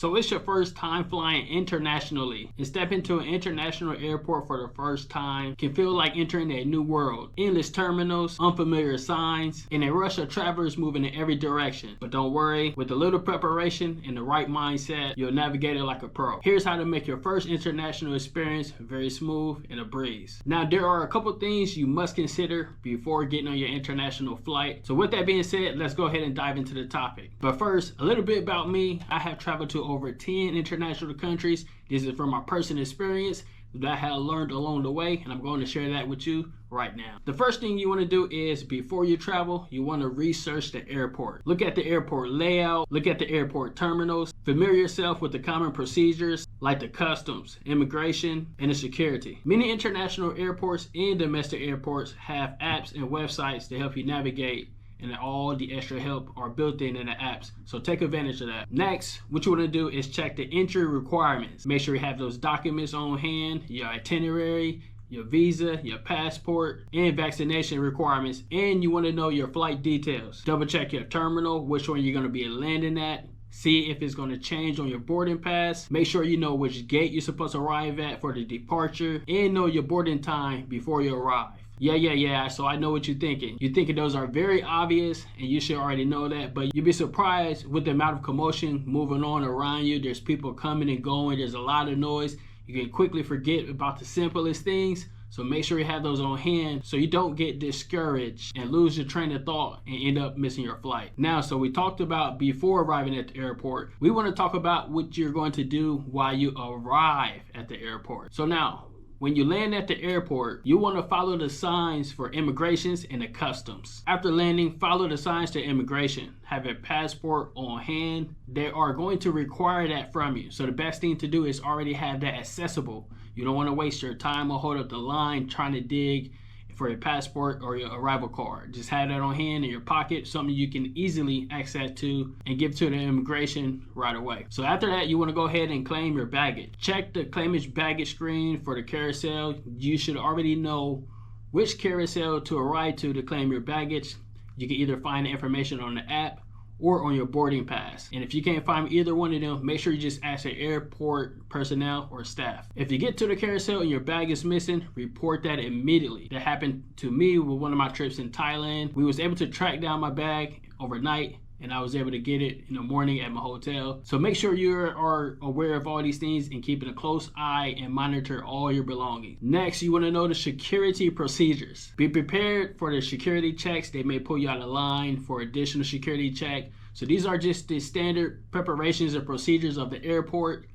So it's your first time flying internationally, and stepping into an international airport for the first time can feel like entering a new world. Endless terminals, unfamiliar signs, and a rush of travelers moving in every direction. But don't worry, with a little preparation and the right mindset, you'll navigate it like a pro. Here's how to make your first international experience very smooth and a breeze. Now, there are a couple things you must consider before getting on your international flight. So with that being said, let's go ahead and dive into the topic. But first, a little bit about me. I have traveled to over 10 international countries. This is from my personal experience that I have learned along the way, and I'm going to share that with you right now. The first thing you want to do is, before you travel, you want to research the airport. Look at the airport layout, look at the airport terminals, familiar yourself with the common procedures like the customs, immigration, and the security. Many international airports and domestic airports have apps and websites to help you navigate, and all the extra help are built in the apps. So take advantage of that. Next, what you want to do is check the entry requirements. Make sure you have those documents on hand, your itinerary, your visa, your passport, and vaccination requirements. And you want to know your flight details. Double check your terminal, which one you're going to be landing at. See if it's going to change on your boarding pass. Make sure you know which gate you're supposed to arrive at for the departure, and know your boarding time before you arrive. Yeah, so I know what you're thinking. You're thinking those are very obvious, and you should already know that, but you'd be surprised with the amount of commotion moving on around you. There's people coming and going. There's a lot of noise. You can quickly forget about the simplest things. So make sure you have those on hand so you don't get discouraged and lose your train of thought and end up missing your flight. Now, so we talked about before arriving at the airport. We want to talk about what you're going to do while you arrive at the airport. So now, when you land at the airport, you want to follow the signs for immigrations and the customs. After landing, follow the signs to immigration. Have a passport on hand. They are going to require that from you. So the best thing to do is already have that accessible. You don't want to waste your time or hold up the line trying to dig for your passport or your arrival card. Just have that on hand in your pocket, something you can easily access to and give to the immigration right away. So after that, you want to go ahead and claim your baggage. Check the claimage baggage screen for the carousel. You should already know which carousel to arrive to claim your baggage. You can either find the information on the app or on your boarding pass. And if you can't find either one of them, make sure you just ask the airport personnel or staff. If you get to the carousel and your bag is missing, report that immediately. That happened to me with one of my trips in Thailand. We was able to track down my bag overnight, and I was able to get it in the morning at my hotel. So make sure you are aware of all these things and keeping a close eye and monitor all your belongings. Next, you want to know the security procedures. Be prepared for the security checks. They may pull you out of line for additional security check. So these are just the standard preparations and procedures of the airport,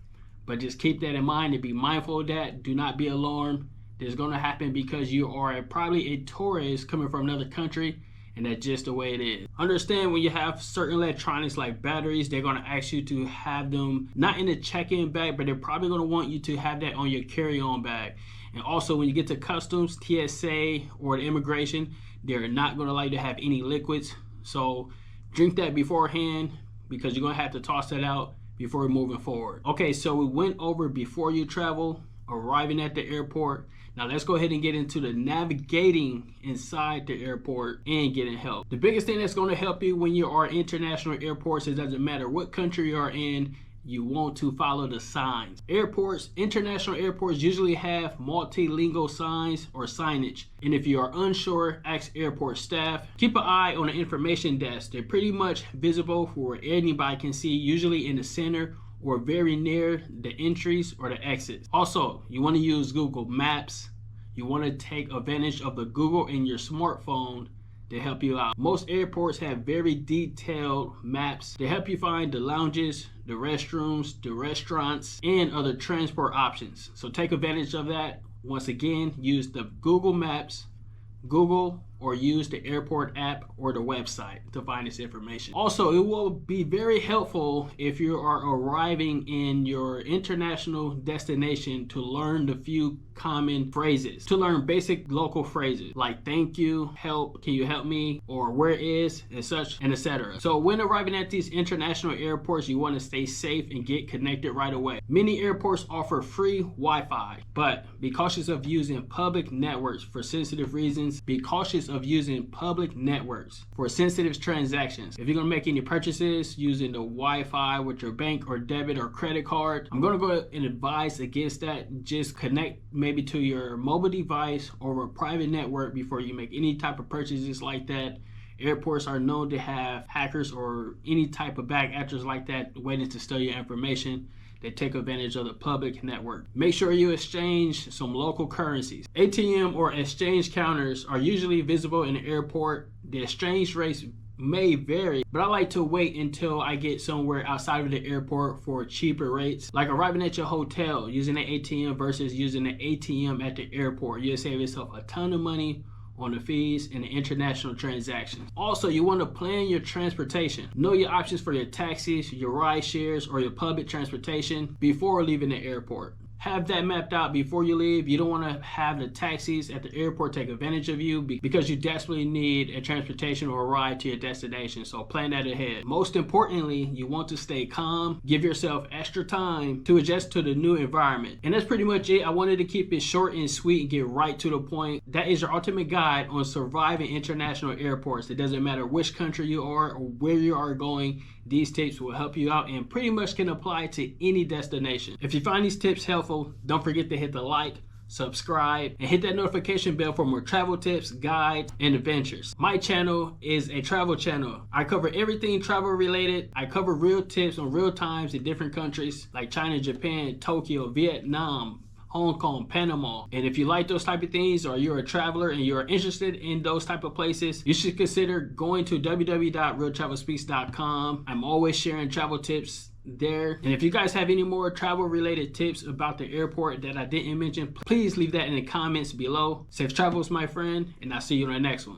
but just keep that in mind and be mindful of that. Do not be alarmed. This is going to happen because you are probably a tourist coming from another country, and that's just the way it is. Understand, when you have certain electronics like batteries, they're going to ask you to have them not in the check-in bag, but they're probably going to want you to have that on your carry-on bag. And also, when you get to customs, TSA, or the immigration, they're not going to allow you to have any liquids. So drink that beforehand, because you're going to have to toss that out before moving forward. Okay, so we went over before you travel, arriving at the airport. Now let's go ahead and get into the navigating inside the airport and getting help. The biggest thing that's going to help you when you are in international airports, it doesn't matter what country you are in, you want to follow the signs. Airports, international airports usually have multilingual signs or signage. And if you are unsure, ask airport staff. Keep an eye on the information desk. They're pretty much visible where anybody can see, usually in the center or very near the entries or the exits. Also, you want to use Google Maps. You want to take advantage of the Google in your smartphone to help you out. Most airports have very detailed maps to help you find the lounges, the restrooms, the restaurants, and other transport options. So take advantage of that. Once again, use the Google Maps, Google, or use the airport app or the website to find this information. Also, it will be very helpful if you are arriving in your international destination to learn the few common phrases, to learn basic local phrases like thank you, help, can you help me, or where is, and such, and etc. So when arriving at these international airports, you want to stay safe and get connected right away. Many airports offer free Wi-Fi, but be cautious of using public networks for sensitive reasons. Be cautious importance of using public networks for sensitive transactions. If you're going to make any purchases using the Wi-Fi with your bank or debit or credit card, I'm going to go and advise against that. Just connect maybe to your mobile device or a private network before you make any type of purchases like that. Airports are known to have hackers or any type of bad actors like that waiting to steal your information. They take advantage of the public network. Make sure you exchange some local currencies. ATM or exchange counters are usually visible in the airport. The exchange rates may vary, but I like to wait until I get somewhere outside of the airport for cheaper rates. Like arriving at your hotel using the ATM versus using the ATM at the airport. You'll save yourself a ton of money on the fees and the international transactions. Also, you want to plan your transportation. Know your options for your taxis, your ride shares, or your public transportation before leaving the airport. Have that mapped out before you leave. You don't want to have the taxis at the airport take advantage of you because you desperately need a transportation or a ride to your destination. So plan that ahead. Most importantly, you want to stay calm. Give yourself extra time to adjust to the new environment. And that's pretty much it. I wanted to keep it short and sweet and get right to the point. That is your ultimate guide on surviving international airports. It doesn't matter which country you are or where you are going. These tips will help you out and pretty much can apply to any destination. If you find these tips helpful, don't forget to hit the like, subscribe, and hit that notification bell for more travel tips, guides, and adventures. My channel is a travel channel. I cover everything travel related. I cover real tips on real times in different countries like China, Japan, Tokyo, Vietnam, Hong Kong, Panama. And if you like those type of things, or you're a traveler and you're interested in those type of places, you should consider going to www.realtravelspeaks.com. I'm always sharing travel tips there. And if you guys have any more travel related tips about the airport that I didn't mention, please leave that in the comments below. Safe travels, my friend, and I'll see you in the next one.